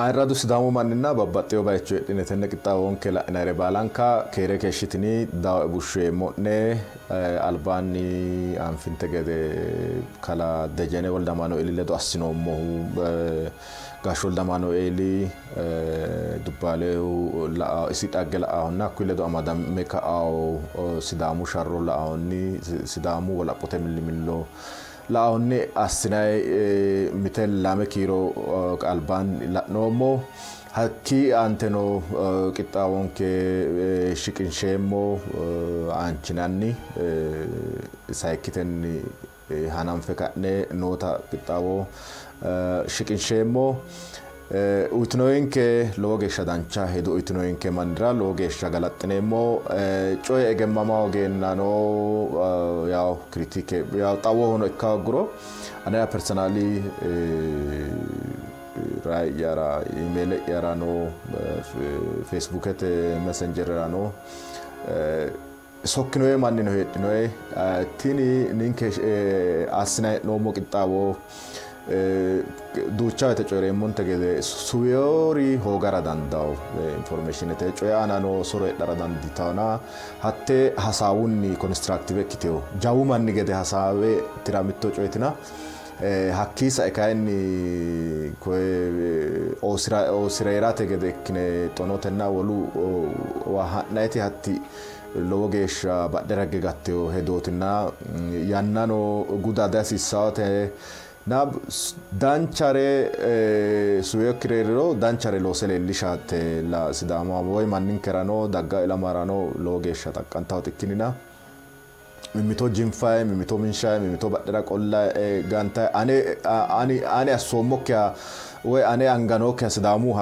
Airradu sidamu manninna babbaxxeyo bayicho hidhinetenne qixxaawonke la'inayre baalanka keere keeshshitini dawo bushsheemmo'ne albaanni anfinte gede kala Dejene Woldamaanueeli ledo assinoommohu Gaashshu Woldamaanueeli Dubbaalehu la'awo isi dhagge la'aahonna hakkuyi ledo amadame ka'awo sidaamu sharro la'aahonni sidaamu wolaphote millimillo laonni assinay mitel lame kiiro albaan la'noommo hakki anteno qixxaawonke shiqinsheemmo aanchinanni sayikkitenni hananfe ka'ne noota qixxaawo shiqinsheemmo uytinoyinke lowo geeshsha dancha hedo uytinoyinke mannira lowo geeshsha galaxxineemmo coye egemmama ogeennano yaw kritike yaw xawo hono ikkaguro anera personali ray yara email yarano facebookete messenger yarano sokkinoye mannino heedhinoye tini ninke assinay noomo qixxaawo duuchawete coyreemmonte gede suwiyoori hoogara dandawo informationete coye aanano soro heedhara danditawona hatte hasaawunni constructive ikkitewo jawu manni gede hasaawe tiramitto coyetina hakkii sae kayinni koye oosireerate gede ikkine xonotenna wolu ha'nayti hatti lowo geeshsha badhe ragge gattewo hedootinna yannano gudade hasiissawote na danchare suyokkirero danchare loose leellishaatte la sidaama woy manninkerano dagga ilamarano lowo geeshsha xaqqantawo ikkinina mimito jinfaye mimito minshaye mimito badhera qolla ganta ane assoommokkiya woy ane anganokkiya sidaamu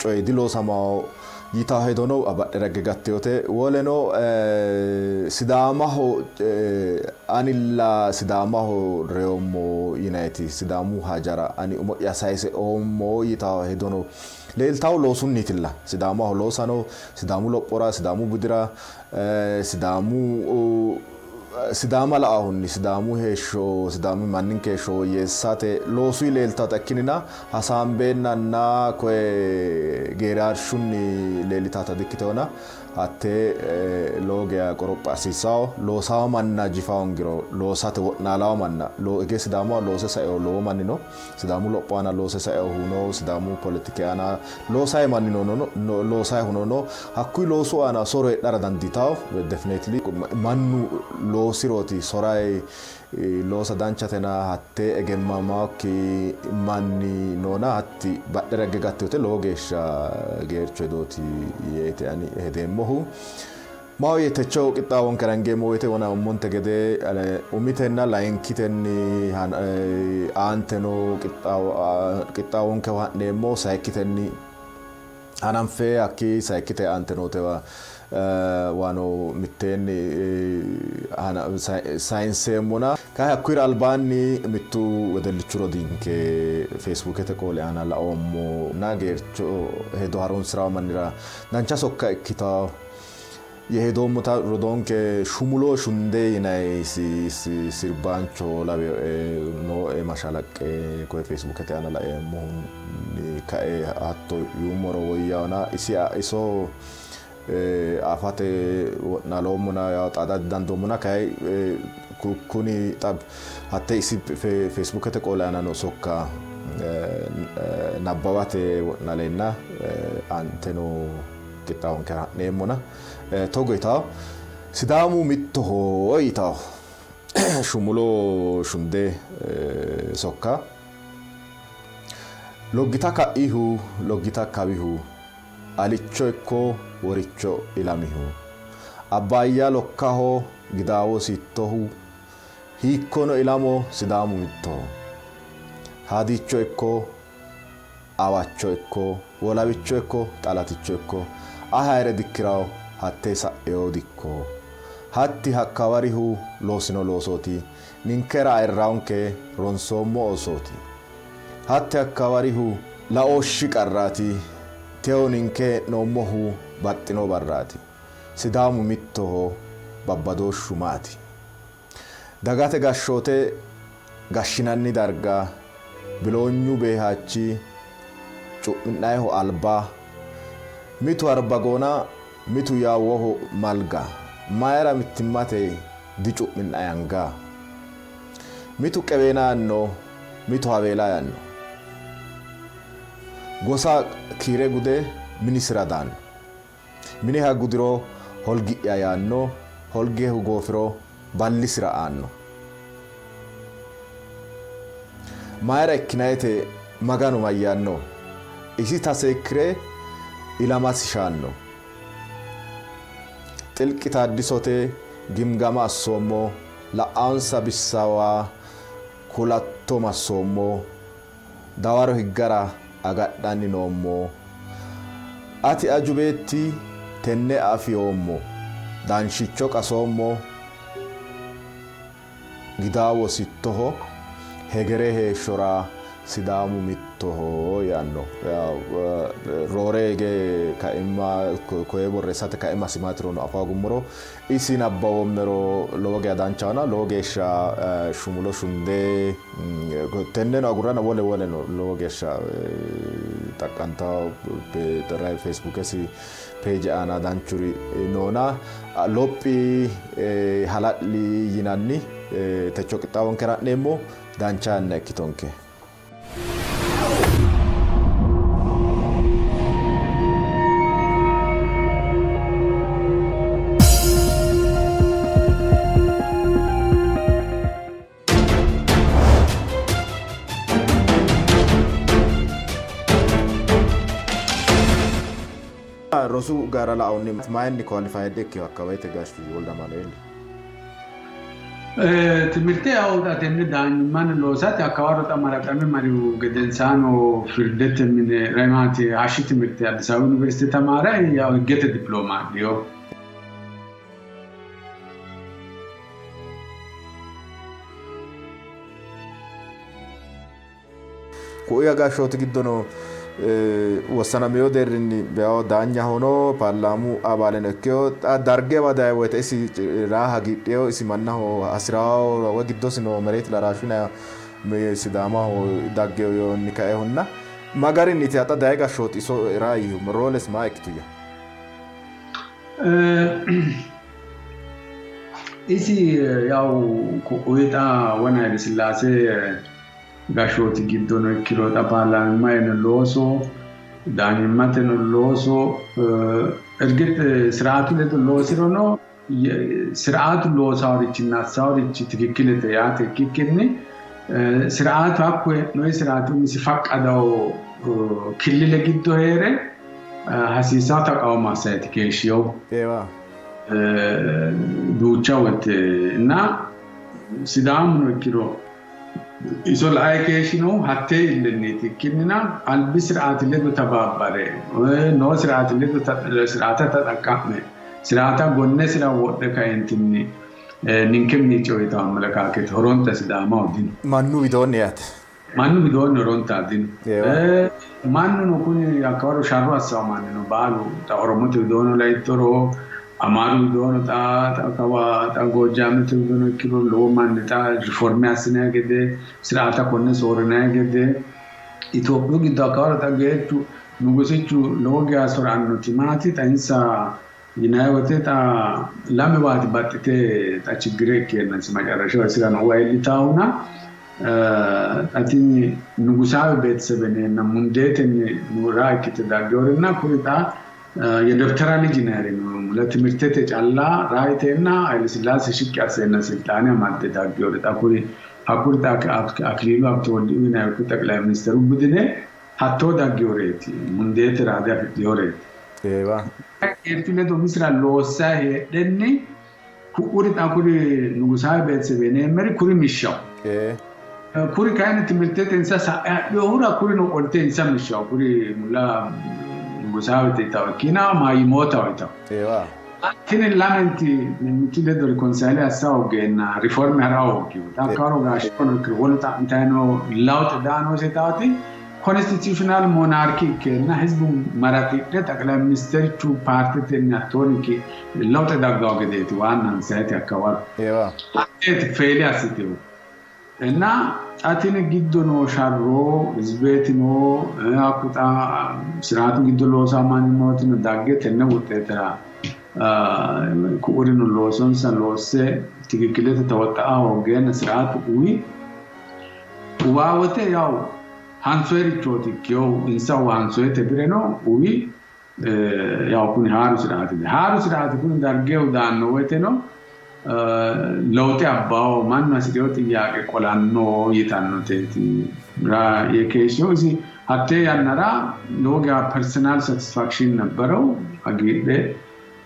coye diloosamawo yitawo hedono badhe ragge gatteyote woleno sidaamaho anilla sidaamaho reyoommo yinayti sidaamu hajara ani umo'ya sayse oommo yitawo hedono leeltawo loosunnitilla sidaamaho loosano sidaamu lophora sidaamu budira sidaama la'ahunni sidaamu heeshsho sidaamu manninke heeshsho woyyeessate loosuyi leeltawota ikkinina hasaambeennanna koye geeraarshunni leellitawota dikkitewona hatte lowo geya qoropho hasiissawo loosawo manna jifa hongiro loosate wo'naalawo manna ege sidaamu loose saewo lowo manni no sidaamu lopho aana loose saewo huno sidaamu politiki aana loosaye manni no loosaye huno no hakkuyi loosu aana soro heedhara danditawo definitely mannu loosiroti soray loosa danchatena hatte egemmamaakki manni noona hatti badhe ragge gatteyote lowo geeshsha geercho hedooti yeete ani hedeemmohu mawo yetecho qixxaawonke rangeemmo woyte wona ummonte gede umitenna layinkitenni aanteno qixxaawonke ha'neemmo sayikkitenni hananfe hakki sayikkite aantenootewa wano mitteenni sayinseemmona kayi hakkuyira albaanni mittu wedellichu rodinke facebookete qoole aana laoommo na geercho hedo harunsirawo mannira dancha sokka ikkitawo yehedoommota rodonke shumulo shunde yinay sirbaancho lawe nooe mashalaqqe koye facebookete aana laeemmohunni kae hatto yuumoro woyyawona iso afate naloomuna yaw xaada dandoomuna kay kuni xab hatte isi facebookete qoole aana no sokka nabbawate wo'nalenna anteno qixxaawonke ha'neemmona togo yitawo sidaamu mittoho yitawo shumulo shunde sokka loggita ka'ihu loggita kawihu alicho ikko woricho ilamihu abbaayya lokkaho gidaawo sittohu hiikkono ilamo sidaamu mittoho haadicho ikko awacho ikko wolawicho ikko xalaticho ikko ahayre dikkirawo hatte sa'eyo dikko hatti hakkawarihu loosino loosooti ninkera ayirraonke ronsoommo osooti hatti hakkawarihu laooshshi qarraati teoninke noommohu baxxino barraati. Sidaamu mittoho babbadooshumaati. Dagate gashshoote gashshinanni darga biloonyu beehaachi cu'minnayiho alba mitu arbagoona mitu yaawwoho malga mayra mittimmate dicu'minnayanga mitu qebeena yanno mitu haweela yanno gosa kiire gude minisira daanno miniha gudiro holgi'ya yaanno holgeehu goofiro ballisira aanno mayra ikkinayete maganu mayyaanno isi taseekkire ilamasishaanno xilqi taaddisote gimgama assoommo la'aansa bissawa kulatto massoommo dawaro higgara agadhanni noommo ati ajubeetti tenne afiyoommo danshicho qasoommo gidaawo sittoho hegere heeshshora sidaamu mittoho yaanno roorege kaima koye borreessate kaima simaatirono afaa gummoro isi nabbawoommero lowo geeshsha danchaana lowo geeshsha shumulo shunde tenneno agurrana wole woleno lowo geeshsha xaqqanta facebookesi page aana danchuri noona lophi hala'li yinanni techo qixxaawonkera ha'neemmo dancha yanna ikkitonke. Rosu gara la'awni maayinni qualified ekki akka wayte gaashfi Wolde Amaanu'eel. Timirte awda tenne daa'imman loosate akka warra maraqame mari'u gedensaano firdette mine Raymaati Ashi timirte Addis Ababa University tamaara yaw gete diploma dio. Kuya gaashooti giddono wasanamiyo deerinni beeyo daanya hono paarlaamu abaaleen ekkeo dargee wadaay wote isi raaha gidheo isi mannaho asiraawo wa giddosino mereet laraashuna sidaamaho daggeo yo nikae honna magarin iti ata daay gaashooti iso raayi roles maa ekkituya isi yaw kuyita wana Hayile Sillaasee gashooti giddono ikkirota paarlaamaa eno looso daa'imman eno looso ergete siraatu ledo loosirono siraatu loosaawrichina assaawrichi tikikkilete yaate ikkikkinni siraatu akkue noi siraatu si faqqadawo killile giddo heere hasiisaa taqawma assayti keeshshiyo duucha wote na sidaamuno ikkiro isol aykeeshino hatte illenniti kinnina albi siraati ledo tababbare no siraati ledo siraata taqamme siraata gonne sira wodde kaentinni ninkemni coyta amalakaaket horonta sidaama odin mannu widoonni yaate mannu widoonni horonta adin mannu no kuni akwaru sharru assaamane no baalu ta oromote widoonni laytoro Amaru dono ta kawa ta Gojjam tu dono kilo low man ta riforme asine gede sirata konne sorne gede Itophiyu giddo akawara ta geetu nugusichu loge asoranno timati ta insa yinayote ta lame wati battite ta chigire kenna simajarasho sirano waili tauna atini nugusawe betsebene na mundete ni nura kite da gorna kurita የዶክተራ ልጅ ነው ያለው ለትምህርት ተጫላ ራይቴና Hayile Sillaasee ሽቅ ያሰና ስልጣኔ ማደዳግ ወጣ ኩሪ አኩርታ አክሊሉ አብቶወልድ ነው ያልኩት ጠቅላይ ሚኒስትሩ ቡድኔ ሀቶ ዳግ ወሬቲ ሙንዴት ራዲያ ፍዲዮሬት ኤባ ኤርቱለ ዶሚስራ ሎሳ ሄደኒ ኩሪ ታኩሪ ንጉሳዊ ቤተሰቤኔ መሪ ኩሪ ሚሻው ኩሪ ካይነ ትምህርት ተንሳሳ ያሁራ ኩሪ ነው ቆልቴ እንሳ ሚሻው ኩሪ ሙላ Gusavete tawkina mai mota wita. Ewa. Tine lamenti nimutile do reconcile assao gena riforme harao kiu. Ta karo gash kono krivolo ta intano laut dano setati ኮንስቲቱሽናል ሞናርኪክ እና ህዝቡ መራቂቅ ጠቅላይ ሚኒስትር ፓርቲ ተናቶኒክ ለውጥ ዳጋው ገዴት ዋናን ሳይት ያከዋል አት ፌሊ አስቲው እና አቲን ጊዶኖ ሻሮ ዝቤትኖ አቁጣ ስራቱ ጊዶሎ ሳማን ሞትን ዳገት ነው ወጥተራ ኩሪኑ ሎሶን ሰሎሴ ትክክለተ ተወጣው ገን ስራቱ ዊ ዋወተ ያው ሃንሶሪ ቾቲኪዮ ኢንሳው ሃንሶሪ ተብረኖ ዊ ያው ኩኒ ሃሩ ስራቱ ኩኒ ዳርጌው ዳኖ ወተኖ ለውጥ አባው ማን ማስዲው ጥያቄ ቆላኖ ይታኖ ተቲ ራ የኬሽዮ እዚ አቴ ያነራ ሎጋ ፐርሰናል ሳቲስፋክሽን ነበረው አግይደ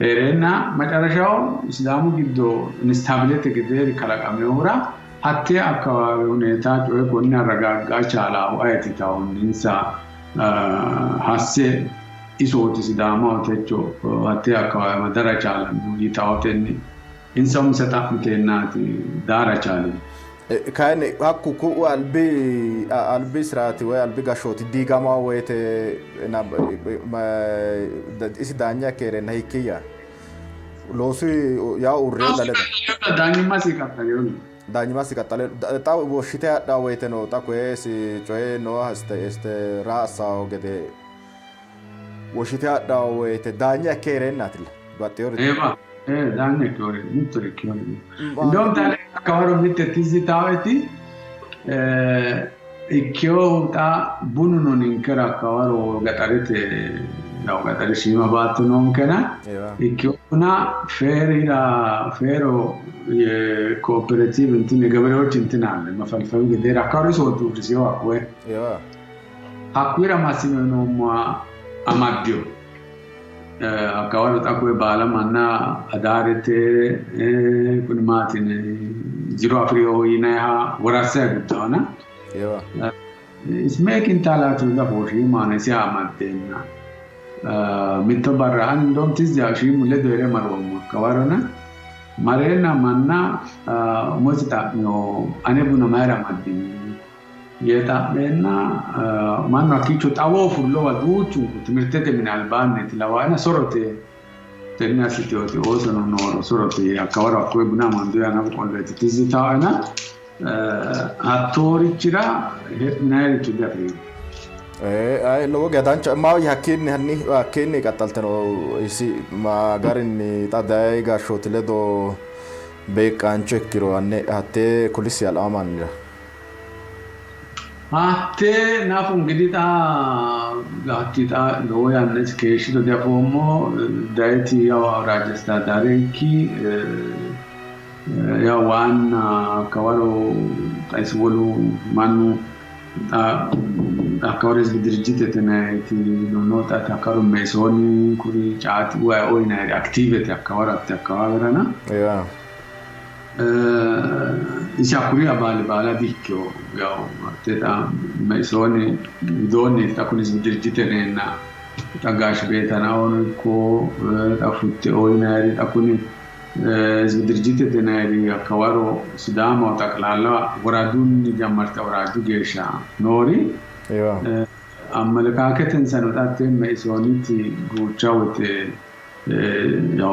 ኤሬና መጨረሻው እስላሙ ግዶ ኢንስታቢሊቲ ግዴር ከላቀመውራ አቴ አካባቢ ሁኔታ ቆይቆና ረጋጋ ቻላው አይቲታው እንሳ ሐሴ ኢሶት ሲዳማ ተቾ አቴ አካባቢ መደረቻ ይታውተኒ ኢንሳም ሰጣምቴናት ዳራቻለ ካን አኩኩ አልቢ ስራቲ ወይ አልቢ ጋሾት ዲጋማ ወይተ እና እሲ ዳኛ ከረና ሂኪያ ሎሱ ያው ኡሬላ ለዳ ዳኝማ ሲቀጣለ ጣው ወሽታ ዳ ወይተ ነው ጣቆስ ጮይ ነው አስተ ራሳው ገደ ወሽታ ዳ ወይተ ዳኛ ከረና አትል ባቴው danne che molto ricchioni non tale cavolo mette tizitaveti e che ota bunu non inkara cavolo gatarete no gatare sima batto non kana e che una fero cooperative intime gavero centinale ma fa vedere a caro sotto si va acquira massimo non amadio akawaro takwe bala manna adarete kun matin jiro afrio ina ha warasa gutana is making tala to the hoshi mane sia amatena mitto barran dom tis jashi mulle dere marom kawarona marena manna mojta no anebuna mara madin yeta bena manno kicho tawo fullo waduchu timirtete min albane tilawana sorote tenna sitioti osono no sorote akawara ko buna mando yana konde tizita ana attori chira hetnairi tudari ay logo gadan ma yakin hanni akinni qataltano isi magarin tadai ga shotile do be kanche kiro anne hatte kulisi alamanira Atte nafu ngidi ta gatti ta loya nes keshi to dia fomo daiti ya Rajasthan dareki ya wan kawaro taiswolu manu akawaro zbidirjite tenaiti no ta akawaro mesoni kuri chat wa oina activity akawaro na yeah isakuri abale bala dikyo ya teta mesoni doni ta kunis dirjite nena ta gash beta na on ko ta futte oinari ta kuni dirjite tenari akawaro sidama ta kalala waradun jamarta waradu gesha nori amalaka keten sanotate mesoni ti guchawte ya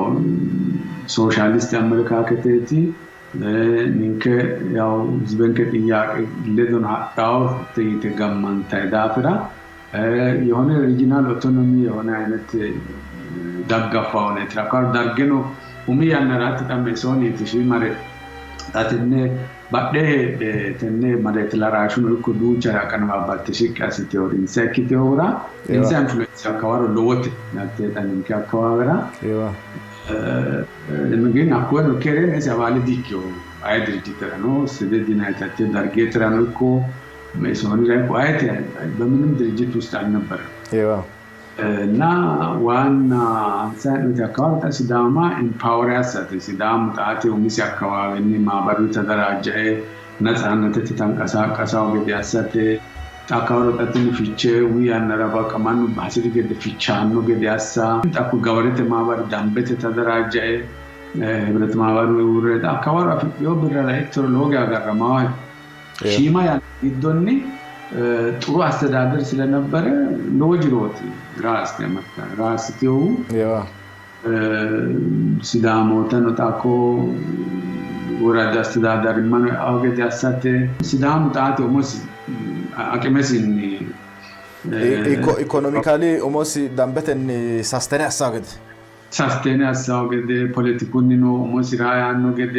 socialist amalaka keteti ninke yaw zbenke tiyak ledon hattaw te gammanta dafira የሆነ ሪጂናል ኦቶኖሚ የሆነ አይነት ዳጋፋው ነው ትራካር ዳርገኖ ኡሚያነራት ተመሶን ይትሽ ማረ ታተነ ባደ ተነ ማረ ተላራሹን እኮ ዱቻ ያቀንባባት ተሽቃስ ቲዮሪ ኢንሳይክ ቲዮራ ኢንሳይክ ፍሉንስ አካዋሮ ሎወት ናተ ታንንከ አካዋራ ግን አኮን ከረን እዛባለ ዲኪዮ አይድርጅተራኖ ስለዲና ታተ ዳርጌትራኖ እኮ mesoni ላይ ቋይት በምንም ድርጅት ውስጥ አልነበረ እና ዋና አንሳን ተካውታ ሲዳማ ኢምፓወር ያሰተ ሲዳማ ታቴ ወሚስ አካባቢ ማህበሩ ተደራጀ ነፃነት ተንቀሳቀሳው ገዲያሰተ ታካውሮ ተትን ፊቼ ወያነራባ ከማኑ ባስሪ ገደ ፊቻኑ ገዲያሳ ታኩ ገበሬት ማህበር ዳምበተ ተደራጀ ህብረት ማህበሩ ወረዳ አካባቢ አፍዮ ብራ ላይ ቴክኖሎጂ አጋራማ ሺማ ያንዶኒ ጥሩ አስተዳደር ስለነበረ ሎጅሮት ራስ ከመጣ ራስ ቲው ሲዳሞ ተነጣኮ ወራዳ አስተዳደር ማን አገድ ያሳተ ሲዳሞ ጣት ኦሞስ አቀመሲን ኢኮኖሚካሊ ኦሞስ ዳምበተን ሳስተኔ አሳገድ ፖለቲኩን ነው ኦሞስ ራያኖ ገደ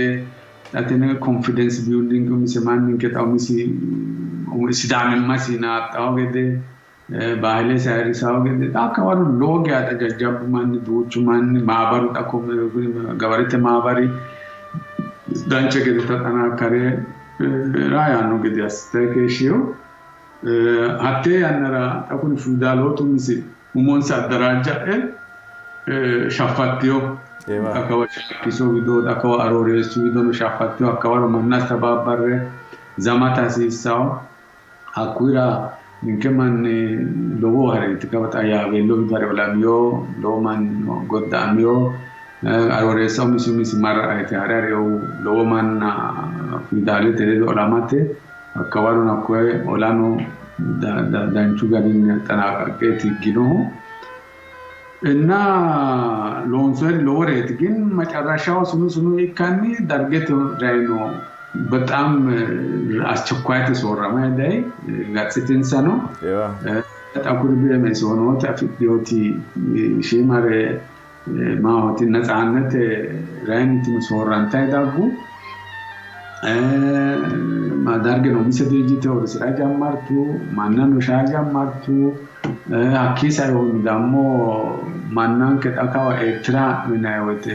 ታተነ ኮንፊደንስ ቢልዲንግ ሚሰማን ከታው ሚሲ ሲዳም ማሲና አገደ ባህሌ ሳይሪሳው ገደ አካባቢ ሎግ ያተጀጀቡ ማን ዱቹ ማን ማባሩ ታኮም ገበሬተ ማባሪ ዳንቸ ገደ ተጠናከረ ራያኖ ገደ አስተከሽው አቴ ያነራ ታኩን ፉዳሎቱ ሚሲ ኡሞንሳ ደራጃ ሻፋቲዮ አካባቢ ኪሶ ቪዲዮ አካባቢ አሮሬስ ቪዲዮ ሻፋቲዮ አካባቢ ማናስ ተባባረ ዛማታ ሲሳው አኩራ ንከማን ሎቦ ሀሬ ተከበታ ያ ቬሎ ቢታረብላሚዮ ሎማን ጎዳሚዮ አሮሬስ ሚሲ ማራ አይተ ሀራሪው ሎማና ፊዳሌ ተለዶ ኦላማቴ አካባቢ ናኮይ ኦላኖ ዳንቹ ጋሪን ተናቀቀ ትግኖ እና ሎንሰር ሎሬት ግን መጨረሻው ስኑ ይካኒ ዳርጌት ራይኖ በጣም አስቸኳይ ተሰወራማ ዳይ ጋጽቲንሳ ነው ታኩር ቢለመስ ሆኖ ታፊዲዮቲ ሺማሬ ማውቲ ነፃነት ራይንቲ መስወራንታ ይዳጉ ማዳርገ ነው ሚሰደጂተ ወደ ስራ ጀመርቱ ማናን ወሻ ጀመርቱ አኪሳ ይሁን ደግሞ ማናን ከጣካው ኤርትራ ምናይወት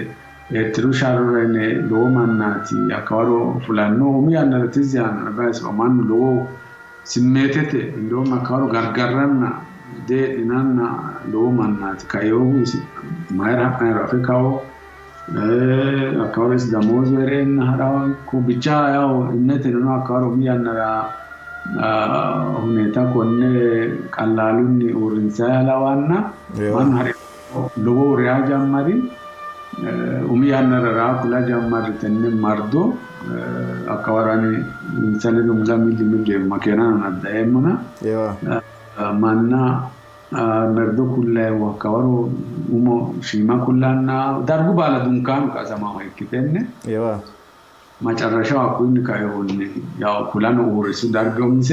ኤርትሩ ሻሮረኔ ሎማናቲ አካዋሮ ፉላኖ ሚያነለትዚያን ባስ ማን ሎ ስሜቴት እንደውም አካዋሮ ጋርጋራና እናና ሎማናቲ ካየው ማይራ አፍሪካው አካባቢስ ደሞዝ ወሬን ሀራውን ኩብቻ ያው እነት ነው አካባቢ ሚያነራ ሁኔታ ኮነ ቀላሉን ኦሪንሳ ያላዋና ማን ሀሪ ሎቦ ሪያ ጃማሪ ሚያነራ ኩላ ጃማሪ ተነ ማርዶ አካባራኒ ሰነዱ ሙዛሚል ሚል ማከና ናዳየሙና ማና መርዶ ኩላ ወካወሩ ኡሞ ሺማ ኩላና ዳርጉ ባለ ዱንካን ካሰማው ይከተነ መጨረሻው አኩን ካይሆን ያው ኩላን ኦርሱ ዳርገው ሚሴ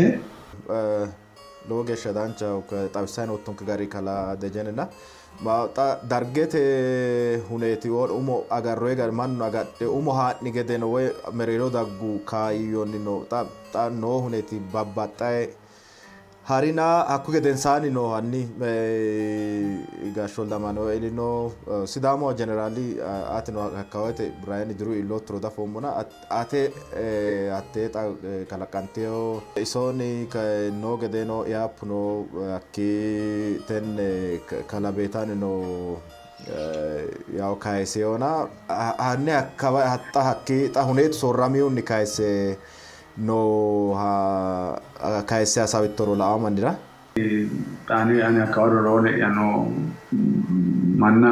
ሎጌ ሸዳንቻው ከጣብሳን ወጥቶን ከጋሪ ካላ ደጀንና ማውጣ ዳርጌት ሁኔቲ ወር ኡሞ አጋሮይ ጋር ማን አጋደ ኡሞ ሃኒ ገደነ ወይ መሬሎ ዳጉ ካይዮን ነው ጣ ኖ ሁኔቲ ባባጣይ harina akkuge densani no hanni gashol damano elino sidamo generally atino hakawete brian dru ilotro da fomona ate ta kalakanteo isoni no gedeno yapno akki ten kalabetani no yaw kaiseona hanne akaba hatta hakki ta hunet sorramiun ni kaise no ha kaisa sabittoro la amandira ani akawaro role yano manna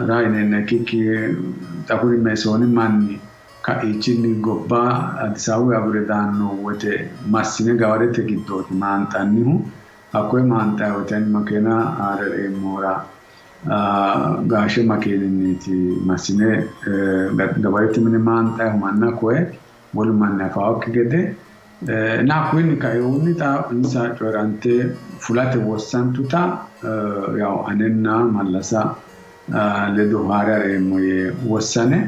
raine ne kiki takuri mesoni manni ka ichini gobba adisawu abredano wote masine gawarete giddoti maantannihu akoy maanta woten makena arere mora gaashe makeliniti masine gawarete mine maanta manna koe wol manna faak gede na kuin kayuni ta insa chorante fulate wosantuta yaw anenna malasa ledo harare moye wosane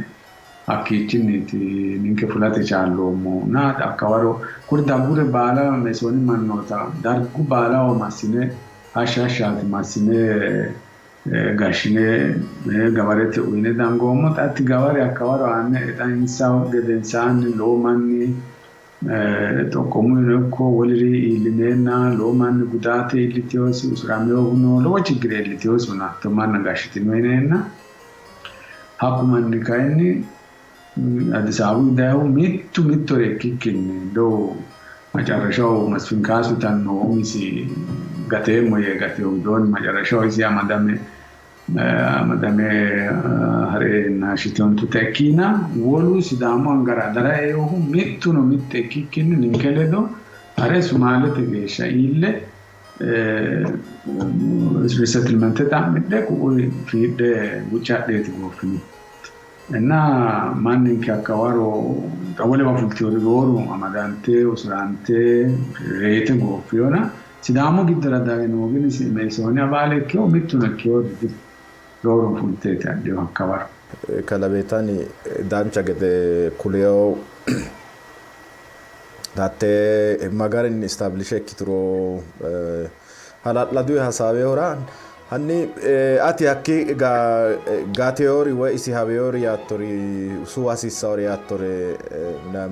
akitiniti ninke fulate challo mo na akawaro kurda gure bala mesoni mannota dargu bala o masine ashashat masine gashine gabarete uine dangomo tati gawari akawaro ane etan insa gedensan lomani to komune ko woliri ilinena lomani gudate ilitiosi usrameo no lo chigre ilitiosi na to man gashitinoena hakumanni kaini adisabu dayo mittore kikkinne do majarasho masfin kasu tanno misi gate moye gate udon majarasho isi madame hare na shiton tutekina wolu sidamo angara dara eho mittuno mitte kikkinne ninkeledo haree Sumaalete geesha illee resettlement ta'amidhe ku'uuri fiidhee guchaadheeti goofini. Innaa manni nke akka waroo xawwalee wafultii gooru amadantee usuraantee reete goofiyoona sidaamu giddora daa'imni meeshooni abaalee kiyoo mittuna kiyoo gooru fulteeti addee akka waru. Kalabeetani daamcha gede kuliyoo dattee magaarin istaabilishee kituro haladhaduu hasaabee horaan. Hanni ati akki gaateyoori waa isi habeyoori yaattori suwasisaori yaattore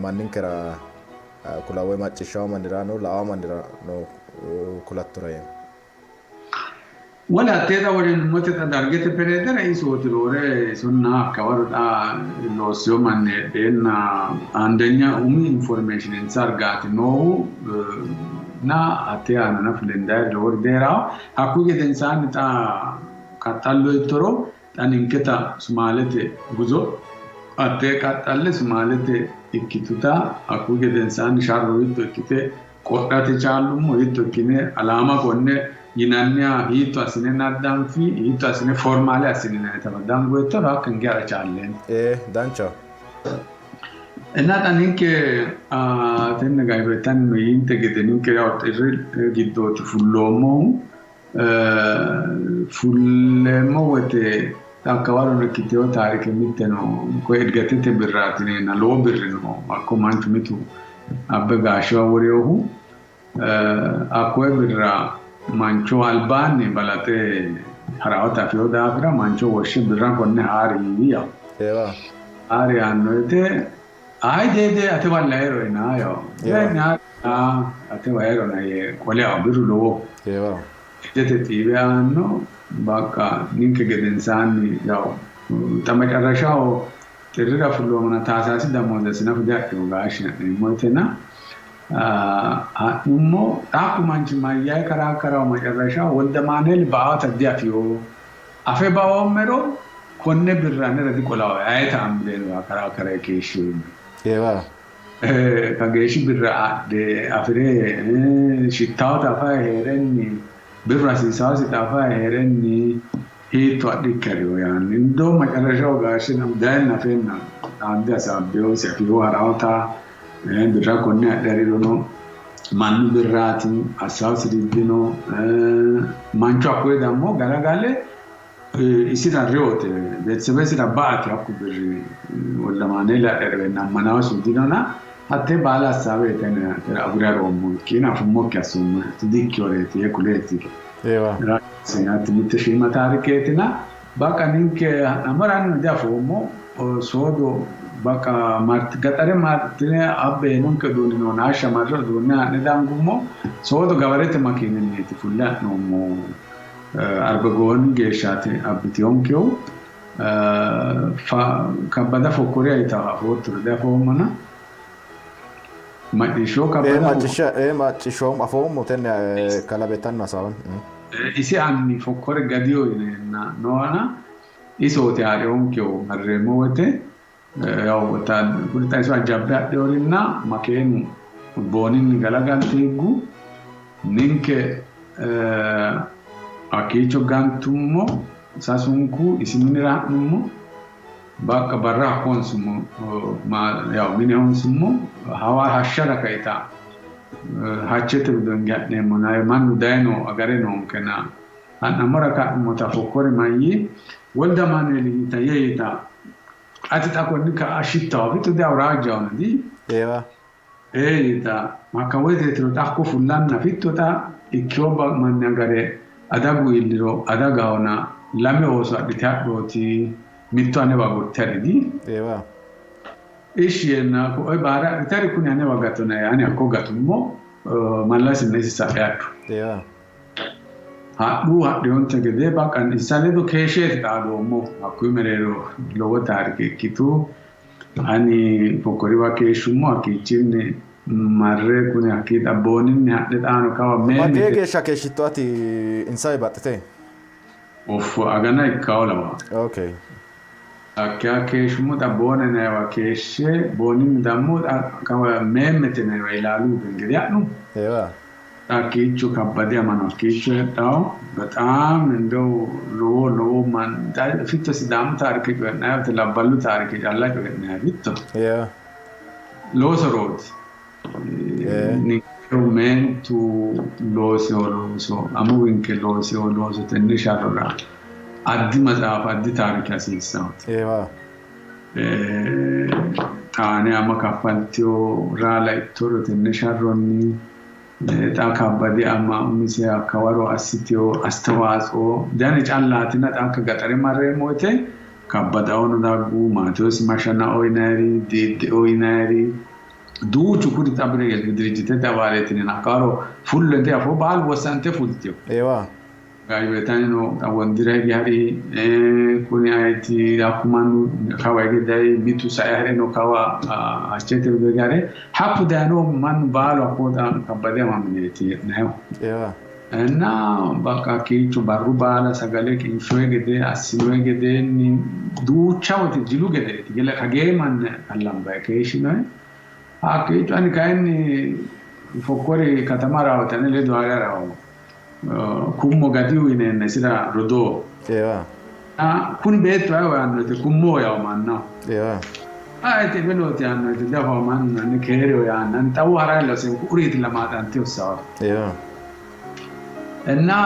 mannin kera kulawee maccishaw mandiraano la'aa mandiraano kulatture. Wala teeta waliin mootii dargete pereedera isootiroore sunna akka warra loosiyoo manne dheena andenya information insa argaati noohu na ate ana filenda dor dera aku geden san ta katallo itoro tan inketa Sumaalete guzo ate katalle Sumaalete ikkituta aku geden san sharro itto ikkite qodhate chaallumo itto kine alama konne yinannya hitto asine naddam fi hitto asine formale asine na tabadam goetto kan gara chaallen dancho. Innata ninke tenne gaibetan meyinte gede ninke irri giddooti fullemo wete takkawarono kiteo taarike mitteno ko edgatete birraatine na loo birrino akko manchu mitu abbe gaashwa woriyohu akko birra mancho albaanni balate harawata fiyo daafira mancho woshshi birra konne haariya haari annoyte ay dede ate wallero inayo na ate wallero na ye kole abiru lo dete tibe anno baka ninke gedensani yaw tamakarashao terira fullo mana tasasi damo desina fujakko gashi motena ummo taku manchi mayya karakara makarashao wanda manel baata diafio afe baomero konne birrane radi kolawa ayta amde karakara keshi kageeshi birra de afire shittaw tafa herenni birra sisaasi tafa herenni hito adikariyo yani ndo makarasho gashi na mdaena fenna ande asabyo sefiyo harawta birra konne adarirono mannu birrati asawsi dibino mancho akwe dammo galagale isira reote betsebesi da baati akku birri wala manela erena manawasu dinona atte bala sabe tena abura romo kina fumo kasum tidikyoreti ekuleti sinati mitashima tariketina baka ninke amaran da fumo sodo baka gatare martine abbe nonke dunino nasha marro dunna nedangumo sodo gavarete makine neti fulla nomo arbagoon geeshate abbitiyonkiyo kabbada fokkore ayta footture dafomana maccisho kabbada maccisho afomo tenne kalabetan nasawan isi anni fokkore gadiyo yinenna noana isoote aadhonkiyo harremo wote yaw ta kulta iso ajabbe adhorinna makenu bonin galagaltegu ninke akicho gantummo sasunku isiminira nummo baka barra konsumo ma yaw mine onsumo hawa hashara kaita hachete bidongatne mona manu daino agare non kana anamara ka mutafakkori mayi wanda maneli tayeta ati takonika ashita bitu da uraja di eta makawete tro takko fullanna fitota ikyoba managare adagu illiro adagaona lame oso aditadoti mitto ane bagurtaridi ishiyena ko bara itari kuni ane wagatona yani akko gatummo malasi nesi sapyatu hadu hadonte gede bakan isale do keshet tadomo akku merero logo tarike kitu ani pokoriwa keshumo akichine marre kuni akita bonin ne hadde taano kawa men matege shakeshito ati insai batte of agana ikawla okay Akka keeshummoo boona neewa keeshee boonin dammoo akka meemmete neewa ilaaluu dandeenya. Ewa. Akiichu kabbadee amanaa akiichu heddaa'u bataam indoo loo man fitto sidaamu taarikii godhannaa fi labballu taarikii callaa godhannaa fitto. Loo sorooti. Ni meentu loosoo ammoo winke loosoo tenne sharroodhaa. Addi matsaafa addi taarikii asiisaa. Taanee amma kaffaltiyoo raala ittoo tenne sharroonni. Taa kabbadee amma uumisi akka waroo asitiyoo astawaasoo jaani callaatina akka gaxaree marree moote kabbada onu dagguu maatiyoos mashana oyinaarii deedde oyinaarii duuchu kudi tabree dirijite tabaaleetiin akka waroo fullente afoo baal wasante fultiyo. Gaayibeetaanoo wandira gaarii kuni ayiti akkuma kawa eegdee bitu saayiree no kawa achete gaarii hapu daanoo man baalo akkooda kabbadee amaneeti naayo. Na bakka kiichu barru baala sagalee kiishoo eegdee asinoo eegdee ni duucha wati jilu eegdee gila kagee man allamba keeshino. Kiichu ani kaini fokkori katama raawwatanii le du'aa raawwatu. Kummo gadi uinenne sira rodoo. Kun beettu waannote kummoo yaa manna. Te velooti annote dafa manna ni keere yaanna tawu harayla sen kuriiti lamaadhaan sawa. Enna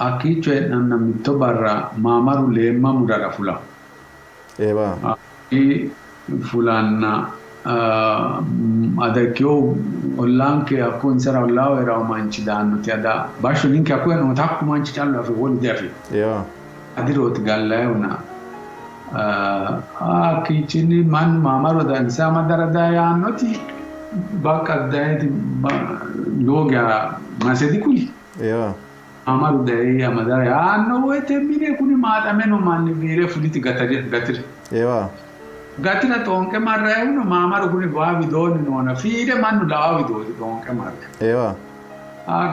akiicho enna mitto barra maamaru leemma mudara fula. Fulanna adakyo ollanke akkun sara ollawo era manchi danno ti ada basho ninke akkun no takku manchi callo afi wol defi adirot gallauna kichini man mamaro dan sama darada ya noti baka daiti loga masedi kuli amaru dai amadara ya no wete mire kuni mata meno man mire fuliti gatir Gatira tonke marra uno maamaru kuni baavi dooni noona fiide mannu laavi dooni tonke marra.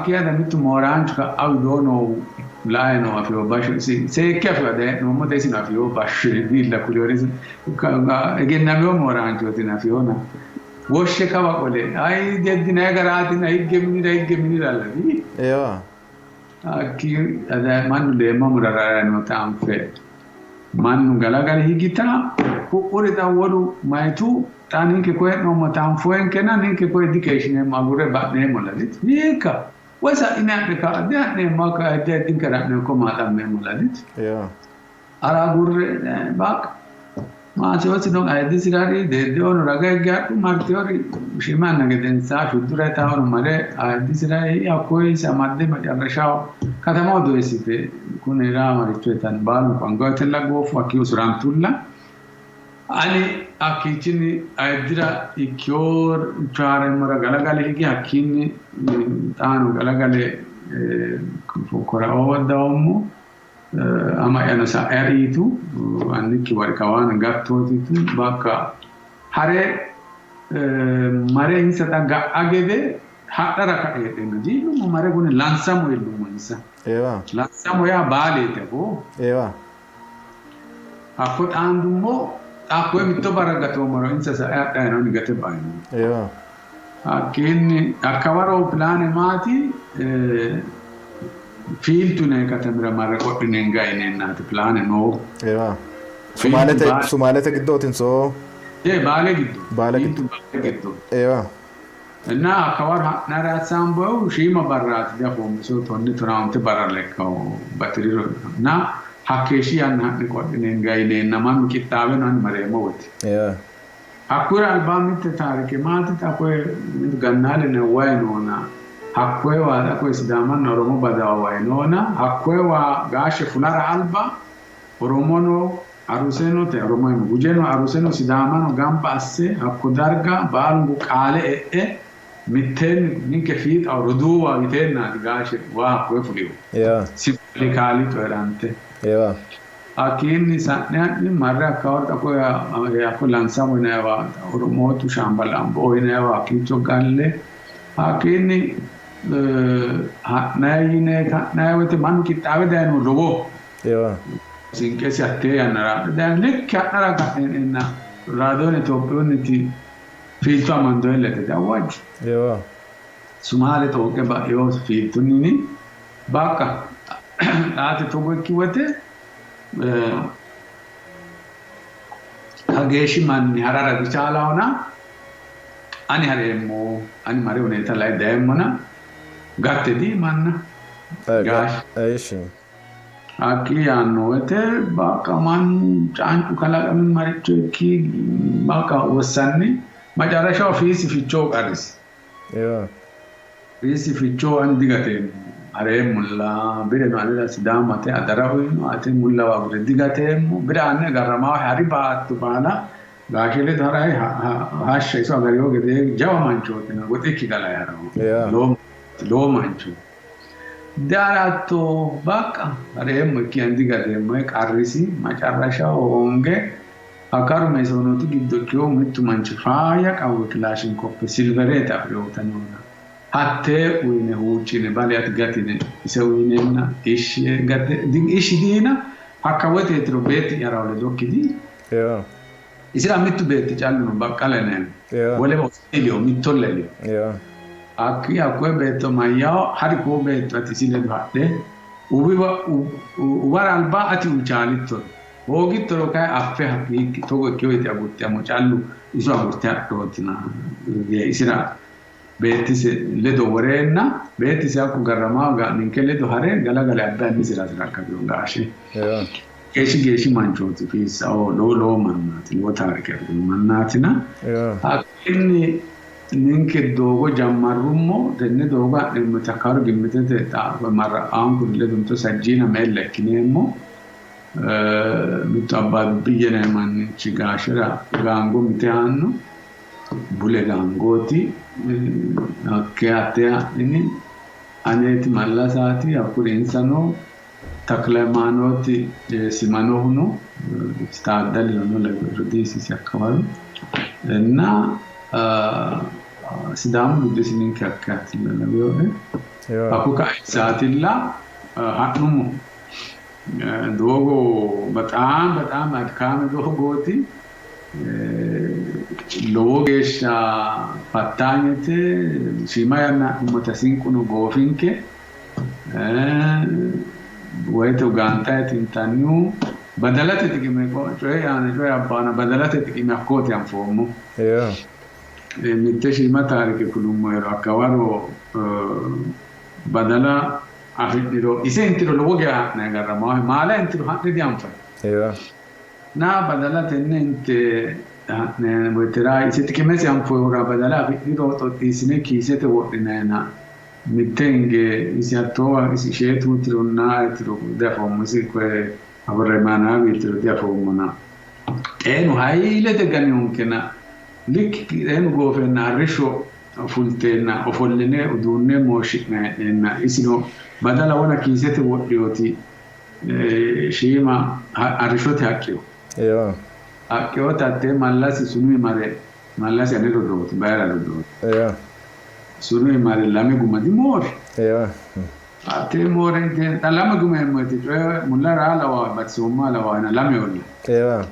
Chieda mittu morancho ka avi doono laeno afio basho se che afio de non mo desino afio basho dilla curiosi egennamio morancho tina fiona. Woshe kawa kole ai dedina garati na iggemini dallavi. Ki ada mannu le mamurara no tamfe. Mannu galagal higita urita wodu maitu taninke ko no matam foen kena ninke ko education magure ba ne moladit yeka wasa ina ka da ne maka da dinkara ne ko mata me moladit ara gurre bak ma se wasi no ai disirari de on raga ga martiori shimana ge den sa shudura ta on mare ai disirari ya koi samadde ma rashao kata modo esite kune rama ricetan balu pangote lago fu aki usurantulla ani akichini aidira ikyor chare mara galagale higi akini tanu galagale fokora owadawmu ama yana sa eritu aniki warkawan gattotitu baka hare mare insata ga agede hadara ka edeno jilu mare gune lansamo illu mansa lansamo ya bale tebo akot andumo akwe mitto baragato maro insa sa edano ni gate baino akin akawaro plane mati filtu ne katamira mare kodine ngaine nati plane no sumalete giddotin so bale giddo na akawar nara sambo shima barrat da fo so tonni tunaunte baralekko batiriro na hakeshi anna ne kodine ngaine naman kitabe non mare mawti akura albamite tarike mati takwe gannale ne waynona hakwe wa takwe sidaman oromo badawa waynona hakwe wa gashe fulara alba oromono aruseno te oromo bujeno aruseno sidamano gamba asse hakko darga balungu kale mitten ninke fit aw ruduwa mitenna gashe wa hakwe fuliu sibli kali tolerante Akin sanne marra kawar tako ya ko lansamo ne wa oromo tu shambalam boy ne wa kicho galle akin ha nayi ne ka nayi wote man kitabe da no logo sinqesi attee annara lekki annara kan raadiyoon Itoophiyoonni fiiltuu amandoo illete daawwachu. Sumaale tokko yoo fiiltuun bakka dhaate tokko kiwwate hageeshi manni harara bicaalaa ona ani hareemmoo ani marii uneeta lai daa'imman gatte di manna gaash. Aki yaannoote bakka man caancu kalaqamin maricho ki bakka wasanni macarasha ofiisi fichoo qaris. Fiisi fichoo an digate aree mulla bire no alira sidama te adarahu ate mulla wa bire digate bire anne garama hari baattu bana gaashile dharai hash iso agariyo gede jawa mancho tena gote ki gala yaro lo mancho Darato bakka aree ki andi gade mo qarrisi macarasha onge akarume sonotu giddokyo mittu manchi faaya qabu clashin koppe silvereta priotanona hatte uine huuchine baliat gatine isewinenna ishi gate din ishi dina hakawete trobeti yarawle dokidi isira mittu beti callu bakkalene wole bosilio mittolleli Aki akwe beto mayao hari ko beto atisile bhatte ubara alba ati uchalito hogi toro kai affe hakki togo kyo ite agutte amo callu iso agutte attotina ye isira betise ledo worenna betise akku garama ga ninke ledo hare gala gala abba misira siraka gashi geshi manchoti fisa o lo mannati lo tarike mannatina hakini ninke dogo jammarummo tenne doga mutakaru gimmitete ta marra anku ledum to sajjina melle kinemmo mutabad biyene man chigashira gango miteanno bule gangoti akyatea ini aneti mallasati akuri insano taklemanoti simanohno stadali no le rodisi sakwalu na Sidam Buddhism kakkat lalawiyoe. Aku kaisatilla hatnumu. Dogo batam adkame dogoti. Logesha patanyete simayana mutasinkuno gofinke. Waito ganta tintanyu badalate tikime ko cioè abbana badalate tikime akkote anfomo. Mitte shima taarike kulummo ero akkawaro badala afidiro ise intiro lowo ga na garama mala intiro hatte di anfa na badala tenne inte ne wetera ise tikimesi anfo ora badala afidiro to isine kisete wodinena mittenge isi attowa isi shetu tironna tiro defo musique avrei mana vitro di afomona enu haile te ganionkena lik enu gofena risho fultena ofollene udunne moshikna enna isino badala wana kisete wodioti shima arishote hakyo hakyo tatte mallasi sunui mare mallasi ane rodot bayra rodot sunui mare lame gumadi mor ate more te lame gumemoti mulla rala wa batsoma la wa na lame olla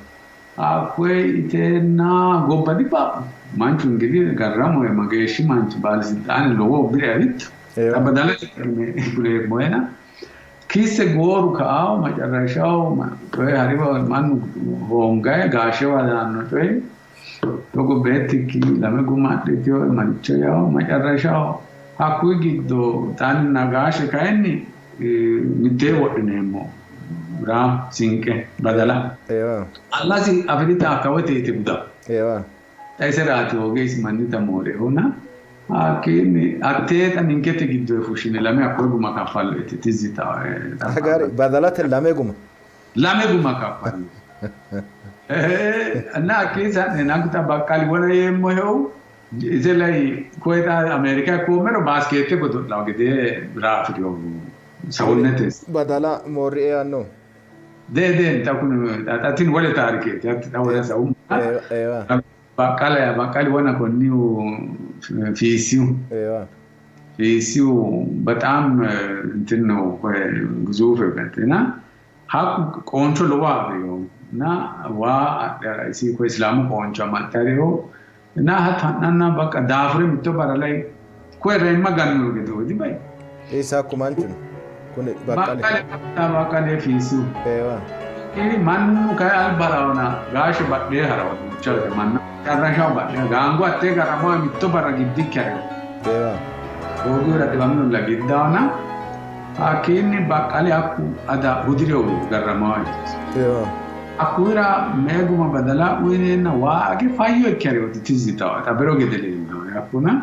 akwe itena gobba di papa manchu ngidi garramo e mageshi manchu balsitani logo biravit abadala bule moena kise goru kao majarashao to hariba manu honga gashewa danno to beti ki lame gumate tio manchu yao majarashao akwe giddo tan nagashe kaenni mitte wodinemo ra sinke badala Allah si afrita akawate ite buda taisarati hoge ismanita more hona akini ateta ninkete giddo fushine lame akogu makafallo ite tizita agari badalat lame guma kafallo na kisa nenakuta bakali wona yemmo hew iselai koeta america komero baskete godo lagede rafrio sawnetes badala more anno de takunu atin wale tarike tawala sawum bakali wana koniu fisiu batam tinno ko guzufe betena haku koncho lowa yo na wa isi ko islamu koncho matareo na hatanna baka dafre mitto baralai ko remma gannu gedo di bai isa kumanchun kun bakale fisu ewa mannu kay albarauna gash badde haraw chalde manna karna shaw badde gangu atte garamo mitto baragiddi kare ewa ogura devannu lagiddauna akini bakale aku ada budiro garamo ewa akura meguma badala uinena waage fayyo kare tizita tabero gedele akuna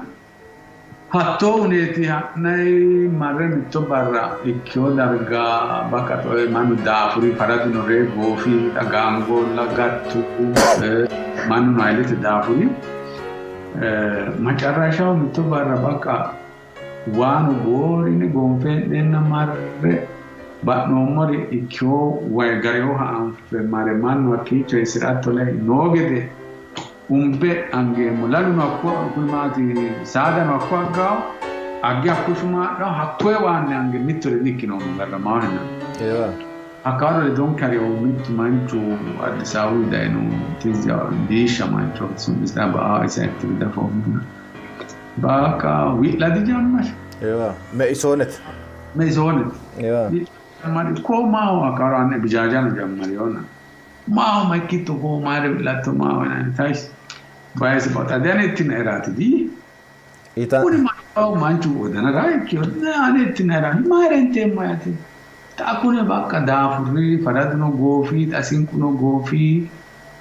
hatto uneti nai marre mitto barra ikkio darga bakato manu dafuri faradino re gofi gango lagattu manu nailete dafuri macarrashaw mitto barra baka wanu gorine gonfe denna marre no mori ikkio way gareo ha anfe mare manu akicho isirato lei nogede umbe ange mulalu no ko kulmati sada no ko ga agya kushuma no hakwe wanne ange mitore nikino ngarra mahana ewa akaro le don kare o mit manchu adisawu dai no tizya disha manchu sumista ba isa actività forma ba ka wi la di jamma ewa me isonet ewa mari ko ma akaro anne bijaja no jamma yona ma ma kito ko mare la to ma na tais Baisi bota denetin erati di. Ita. Kuni ma manchu odana rai kyo na anetin erati marente mayati. Ta kune bakka dafuri faradno gofi asinkuno gofi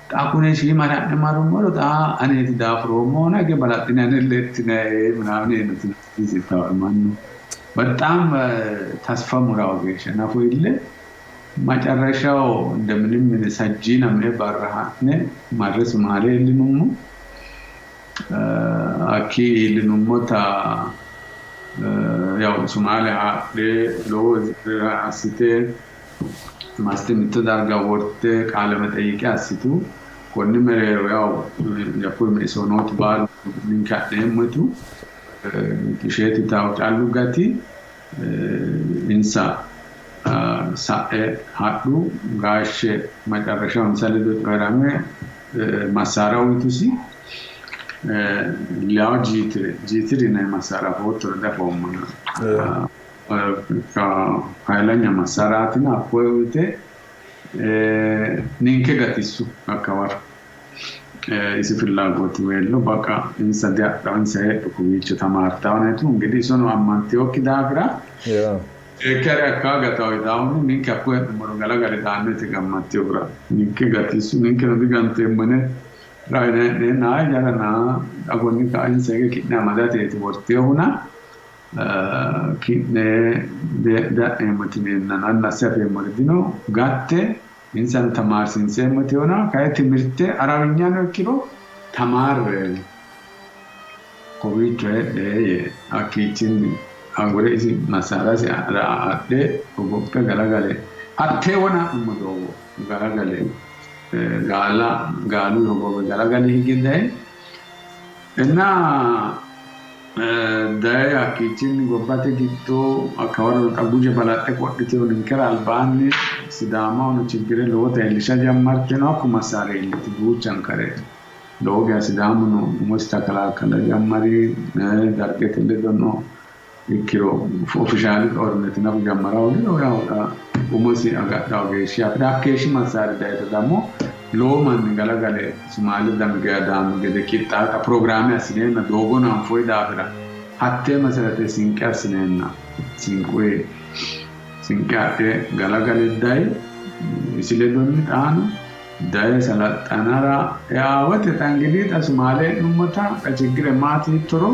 ta kune shi mara marumoro ta aneti dafuro mona ke balatin anelettine munavne nutin isita mannu. በጣም ተስፋ ሙራወገሽ ናፉ ይለ ማጨረሻው እንደምንም ሰጂና ምን ባራሃነ ማድረስ ማለ ልኑሙ አኪ ልኑሞታ ያው ሶማሊያ ሎ አስቴ ማስተም ተዳርጋ ወርተ ቃለ መጠይቅ አስቱ ኮንመረ ያው ያኩል መሶኖት ባል ንካደምቱ kisheti tautalu gati insa sa'e hadu gashe madarasha msale do programe masara witusi liao jitri na masara foto da pomana ka hailanya masara tina apoite ninke gatisu akawar isi ፍላጎት ወይሎ በቃ እንሰዲያ አንሰ ኩዊች ተማርታውነቱ እንግዲህ ሶኖ አማንቲዮክ ዳግራ ኤከረ ካጋታው ዳውኑ ንከ ኮት ሞሮጋላ ጋር ዳነት ገማቲዮ ብራ ንከ ጋቲሱ ንከ ቢጋንተ መነ ራይነ ና ያራና አጎኒ ካንሰ ከኪና ማዳቴ ትወርቴውና ኪነ ደ ኤሞቲኔና ናናሰፈ ሞርዲኖ ጋቴ इंसान तमार सिंसे मत हो ना कहे थे मिर्ते अराविन्या ने किरो तमार कोविड है ये आकिचिन आगुरे इसी मसाला से आते वो पे गला आते वो ना उम्मदो गला गालू हो गला ही किधर है ना dai akitin gobbate gitto akawaro abuje balate kodite uninkera albani sidama ono chigire lote elisha jammarte no kuma sare ilti buchan kare loga sidama no mustakala kala jammari dargete le donno ikiro ufficiali ornete na jammara o ya umusi aga dawge shi apda keshi masare dai damo lo man galagale sumali damge adam gede kitta ka programme asine na dogo na foi davra hatte masalate sinke asine na sinkate galagale dai isile donni anu dai salat anara ya wate tangidi ta sumale numata ka chigre mati toro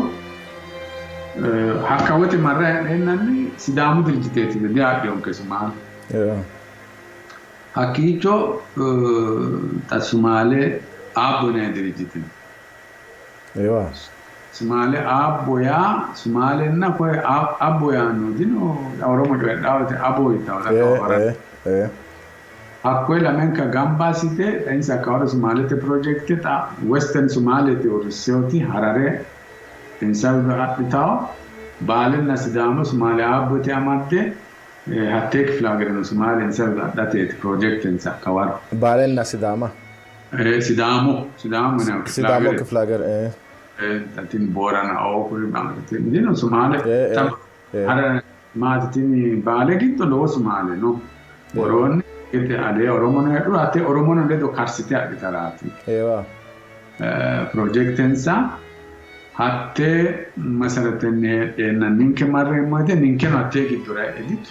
hakawate marra enanni sidamu dirjiteti de adio ke sumal Hakicho tasumale abone dirijite. Ewa. Sumale aboya, sumale na koy aboya no dino oromo do dawte aboita wala ko. Hakkoy la menka gamba site ensa kawra sumale te project ta western sumale te orisioti harare ensa do atitao balen na sidama sumale abote amate hatteek filaagerin Sumaaleen sabda dhateet projektiin isaa kawar. Baaleen na Sidaama. Sidaamu Kiflaager. Tatiin Boorana Ookuri Baangatiin. Midino Sumaalee. Hara maatitiin Baalee gitto loo Sumaalee no. Oroonni gite alee Oromoon heddu hattee Oromoon heddu karsitee agitaraati. Projektiin isaa hattee masarateen ninke marree moote ninke no hattee giddura editu.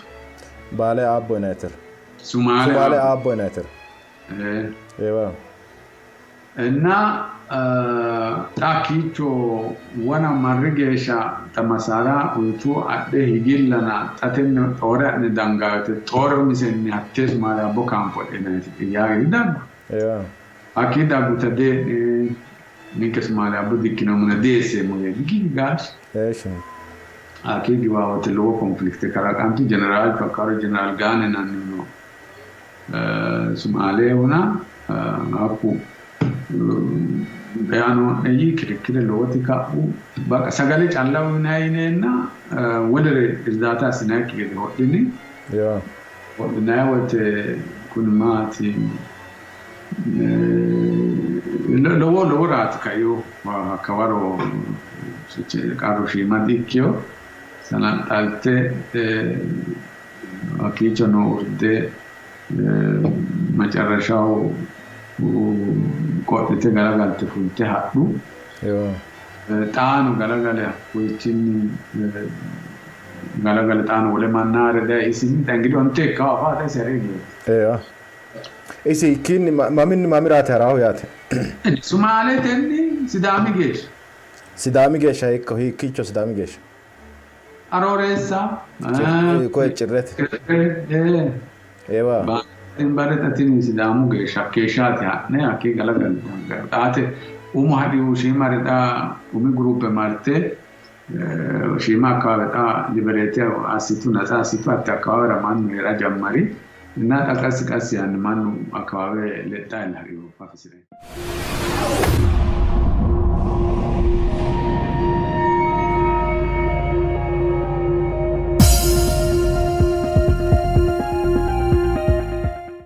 Baalee Abbo United. Sumaalee Abbo United. Enna taakicho wana marrigeesha tamasara utu adde higillana taten ora ne dangate toro misenni hatte Sumaalee Abbo campo enati yaagida. Akida gutade ninke Sumaalee Abbo dikkino muna deese mo gigas. Akidi wa hotelo conflicte karakanti general fakaro general Gane nanno Sumaalee una aku bayano ayi kirikire loti ka baka sagale challaw naynena wadare izdata sinaki gede hodini hodina wote kunmati lowo rat kayo kawaro karo shimadikyo sanan talte akicho no urde macarashao qotte galagalte funte haddu taanu galagale kuitin galagale taanu wole mannare da isin tangidi onte ka faata seregi isi kin mamirata raho yate Sumaalee tenni Sidaami geesha ecco hikicho Sidaami geesha Arooressa ko cirrete in baratatin Sidaamu geesha keeshaati ne akki galagal taate hadi ushima da umi gruppe marte ushima ka liberate asitu nasa asitu atakawara man mera jammari na takasi kasi an manu akawe leta ilari pa fisire